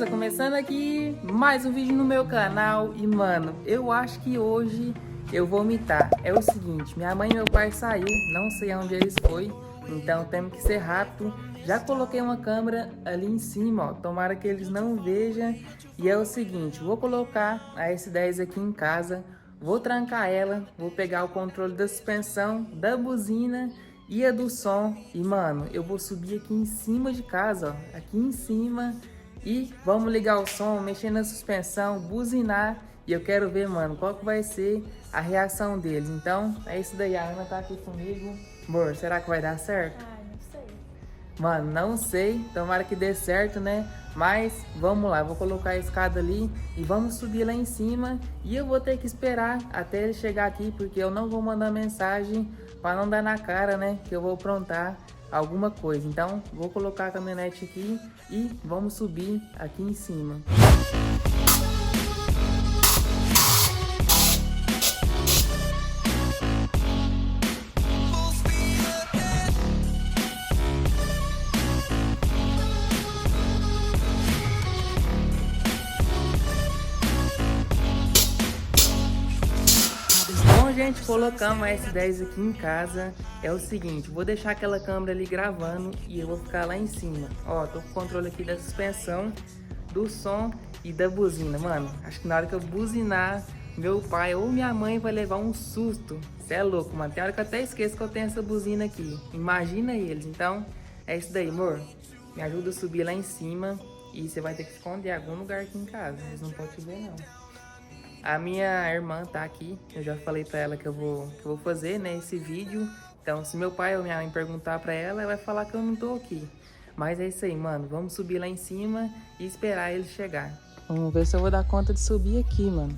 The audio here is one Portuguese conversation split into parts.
beleza? Começando aqui mais um vídeo no meu canal. E mano, eu acho que hoje eu vou vomitar. É o seguinte, minha mãe e meu pai saiu, não sei aonde eles foi, então temos que ser rápido. Já coloquei uma câmera ali em cima, ó, tomara que eles não vejam. E é o seguinte, vou colocar a S10 aqui em casa, vou trancar ela, vou pegar o controle da suspensão, da buzina e a do som. E mano, eu vou subir aqui em cima de casa, ó, aqui em cima, e vamos ligar o som, mexer na suspensão, buzinar. E eu quero ver, mano, qual que vai ser a reação deles. Então, é isso daí, a Ana tá aqui comigo. Amor, será que vai dar certo? Não sei. Mano, não sei, tomara que dê certo, né? Mas vamos lá, vou colocar a escada ali e vamos subir lá em cima. E eu vou ter que esperar até ele chegar aqui, porque eu não vou mandar mensagem para não dar na cara, né? Que eu vou aprontar alguma coisa. Então, vou colocar a caminhonete aqui e vamos subir aqui em cima. Bom, gente, colocamos a S10 aqui em casa. É o seguinte, vou deixar aquela câmera ali gravando e eu vou ficar lá em cima. Ó, tô com o controle aqui da suspensão, do som e da buzina. Mano, acho que na hora que eu buzinar, meu pai ou minha mãe vai levar um susto. Cê é louco, mano. Tem hora que eu até esqueço que eu tenho essa buzina aqui. Imagina eles. Então, é isso daí, amor. Me ajuda a subir lá em cima e você vai ter que esconder em algum lugar aqui em casa. Eles não podem te ver, não. A minha irmã tá aqui, eu já falei pra ela que eu vou fazer, né, esse vídeo. Então, se meu pai ou minha mãe perguntar pra ela, ela vai falar que eu não tô aqui. Mas é isso aí, mano. Vamos subir lá em cima e esperar ele chegar. Vamos ver se eu vou dar conta de subir aqui, mano.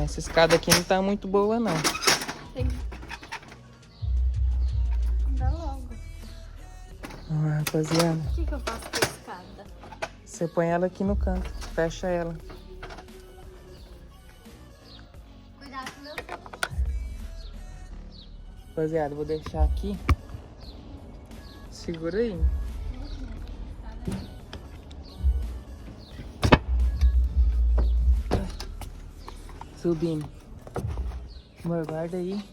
Essa escada aqui não tá muito boa, não. Tem que andar logo. Ah, rapaziada. O que eu faço com a escada? Você põe ela aqui no canto, fecha ela. Cuidado com meu pé. Rapaziada, vou deixar aqui. Segura aí. Subindo. Amor, guarda aí.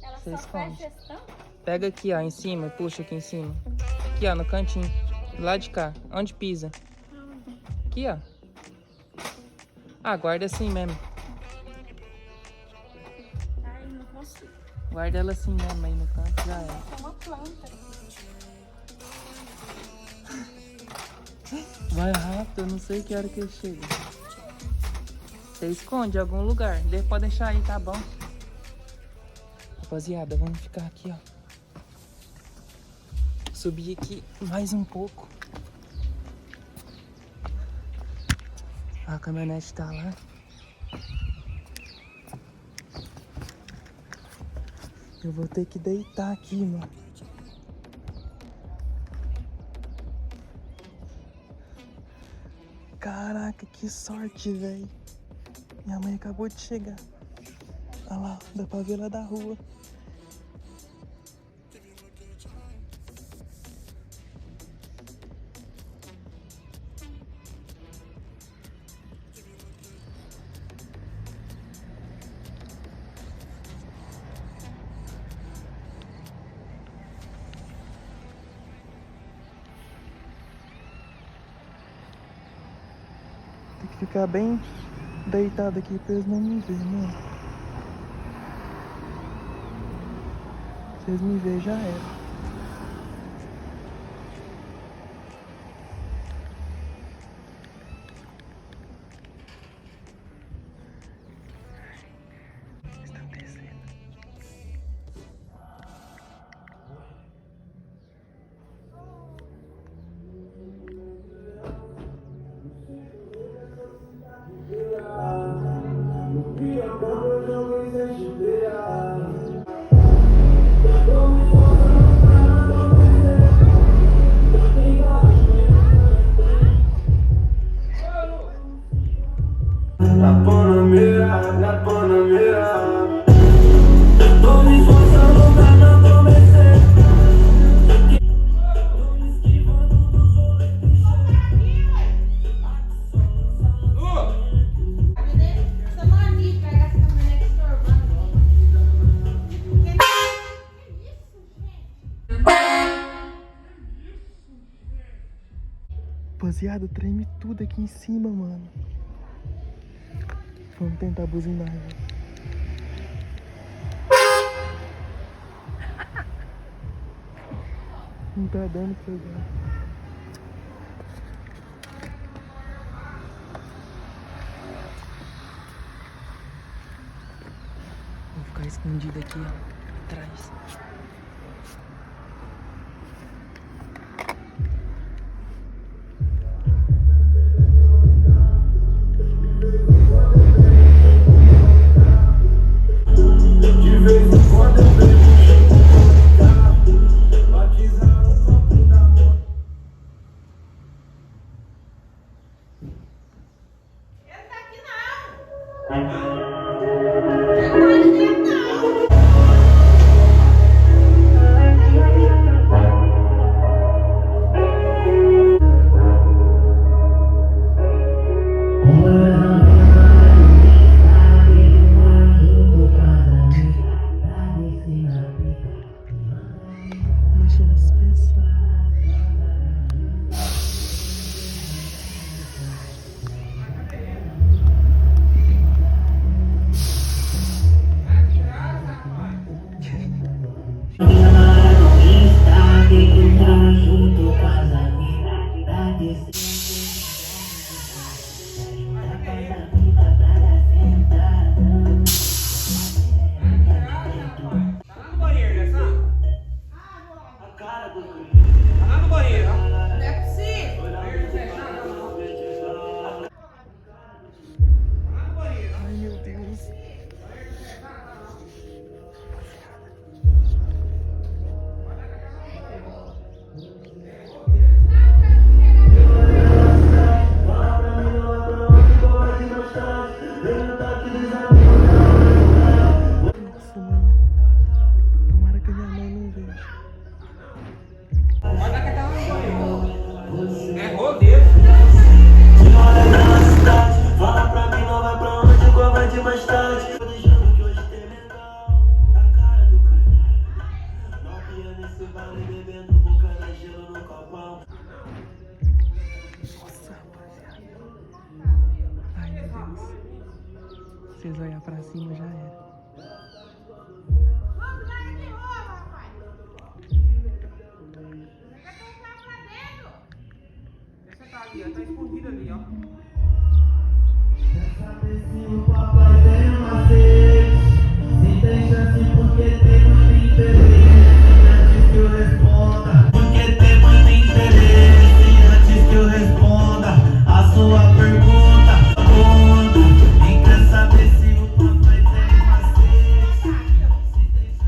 Ela Você só esconde. fecha esse tampo? Pega aqui, ó, em cima. Puxa aqui em cima. Aqui, ó, no cantinho. Do lado de cá. Onde pisa? Aqui, ó. Ah, guarda assim mesmo. Ai, não consigo. Guarda ela assim mesmo aí no canto, já é. É uma planta. Vai rápido, eu não sei que hora que ele chega. Você esconde em algum lugar. Pode deixar aí, tá bom? Rapaziada, vamos ficar aqui, ó. Subir aqui mais um pouco. A caminhonete tá lá. Eu vou ter que deitar aqui, mano. Caraca, que sorte, velho. Minha mãe acabou de chegar. Olha lá, dá pra ver lá da rua. Tem que ficar bem deitado aqui pra eles não me verem, mano. Se eles me verem, já era. Estão descendo. Rapaziada, treme tudo aqui em cima, mano. Vamos tentar buzinar, velho. Não tá dando pra jogar. Vou ficar escondido aqui, ó, atrás. Vocês olhar pra cima já era. Você tá ali, ó, tá escondido ali, ó. Quer saber se o papai tem uma vez? Se tem chance porque tem muito interesse. Antes que eu responda, porque tem muito interesse. Antes que eu responda a sua pergunta. Quer saber se o papai tem uma vez? Se tem chance porque tem muito interesse. Antes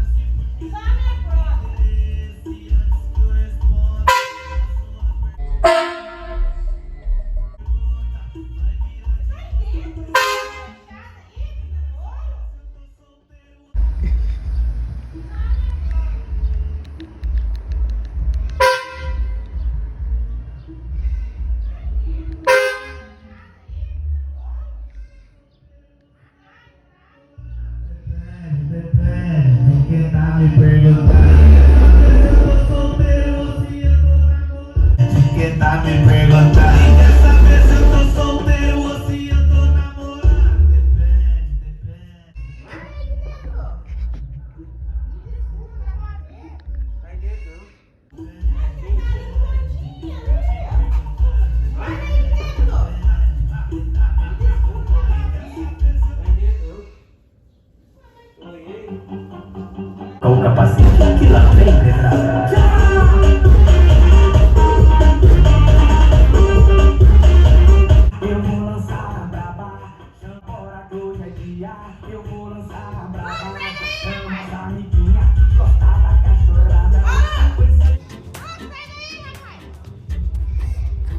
que eu responda quem tá me perguntando se eu tô solteiro ou se eu tô namorando. Quem tá me perguntando quer saber se eu tô solteiro ou se eu tô namorando. Depende. Vai dentro. Com o capacete que lá vem pedrada. Eu vou lançar a braba, chama que hoje é dia. Eu vou lançar a braba, chama as amiguinhas que gostam da cachorrada.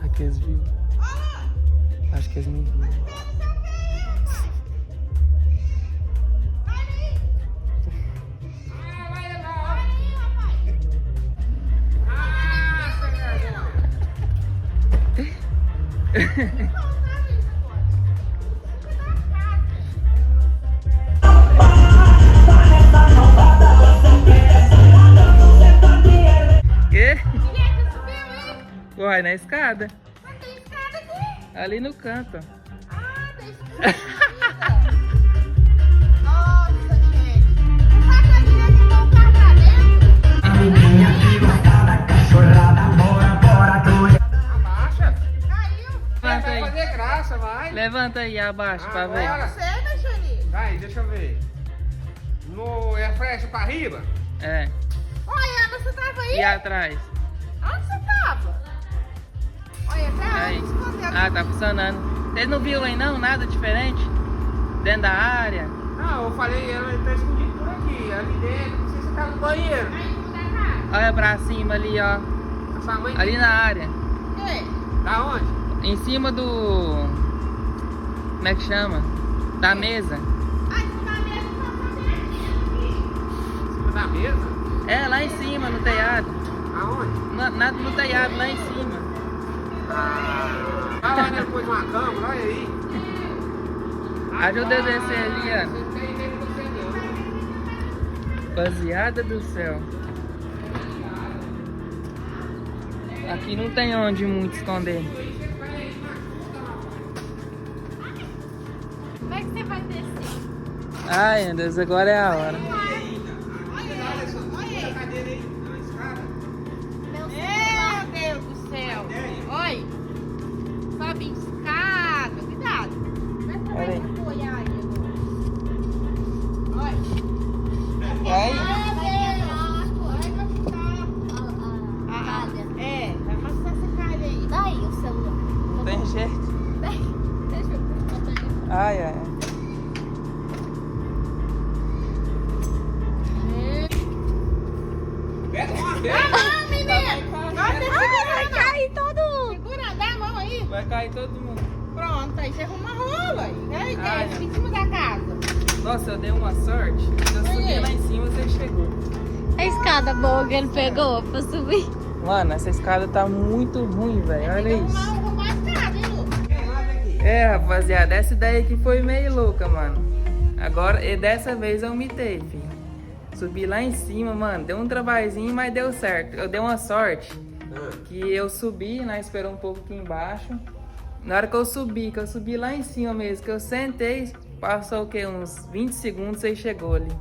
Aqui eles viram. Acho que eles não viram. Quê? Uai, na escada. Mas tem Ali no canto. Ah, tá escondida. Nossa, gente. Será que eu diria que voltar pra dentro? Amiguinha que gosta da cachorrada, bora, Abaixa. Caiu. Levanta Vai aí. fazer graça, vai. Levanta aí abaixo pra ver. Agora. Você, né, Xani? Vai, deixa eu ver. No, é flecha pra riba? É. Oi, Ana, você tava aí? E atrás? Onde você tava? Olha, até a Aí. Ana escondeu. Ah, tá funcionando. Vocês não viram aí não? Nada diferente? Dentro da área? Não, eu falei, ela tá escondido por aqui. Ali dentro, não sei se tá no banheiro. Aí, não dá nada. Olha pra cima ali, ó. A sua mãe Ali na área. Ei, tá onde? Em cima do... Como é que chama? Da mesa. ai, não dá mesmo pra fazer aqui. Em cima da mesa? É, lá em cima, no telhado. Aonde? No telhado, lá em cima. Tá lá depois de uma câmera, olha aí. Ajuda eu a descer ali, ó. Não tem nem você não. Baseada do céu. Aqui não tem onde muito esconder. Como é que você vai descer? Ai, meu Deus, agora é a hora. Meu Deus do céu. Oi. Sobe escada. Cuidado. Vai pra Olha aí. apoiar aí agora. Oi. Vai. É, vai passar essa calha aí. Daí o celular. Não tem jeito. Deixa eu ver. Ai, ai. Ah, menino! Vai cair todo. Segura, dá a mão aí. Vai cair todo mundo. Pronto, aí você arruma rola aí. Aí, Ai, desce em cima da casa. Nossa, eu dei uma sorte. Eu subi lá em cima e você chegou. A escada boa que ele pegou pra subir. Mano, essa escada tá muito ruim, velho. Olha isso. Arrumar a escada, hein, Lu? É, rapaziada, essa ideia aqui foi meio louca, mano. Agora, e dessa vez eu mitei, filho. Subi lá em cima, mano. Deu um trabalhinho, mas deu certo. Eu dei uma sorte que eu subi, né? Esperou um pouco aqui embaixo. Na hora que eu subi lá em cima mesmo, que eu sentei, passou o quê? Uns 20 segundos, você chegou ali.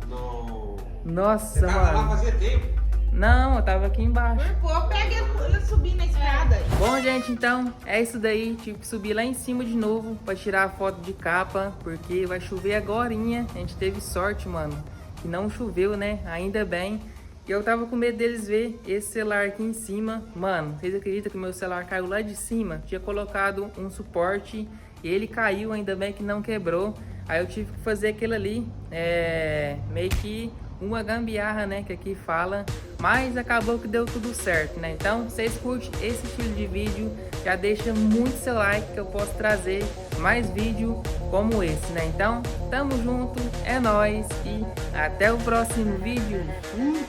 Não. Nossa, Você tava lá mano. fazia tempo. Não, eu tava aqui embaixo. Por pouco, pega ele subir na escada. Bom, gente, então é isso daí. Tive que subir lá em cima de novo pra tirar a foto de capa, porque vai chover agorinha. A gente teve sorte, mano, que não choveu, né? Ainda bem. E eu tava com medo deles ver esse celular aqui em cima. Mano, vocês acreditam que o meu celular caiu lá de cima? Tinha colocado um suporte e ele caiu, ainda bem que não quebrou. Aí eu tive que fazer aquilo ali, meio que uma gambiarra, né, que aqui fala, mas acabou que deu tudo certo, né? Então, vocês curtem esse estilo de vídeo, já deixa muito seu like que eu posso trazer mais vídeo como esse, né? Então, tamo junto, é nóis e até o próximo vídeo. Fui!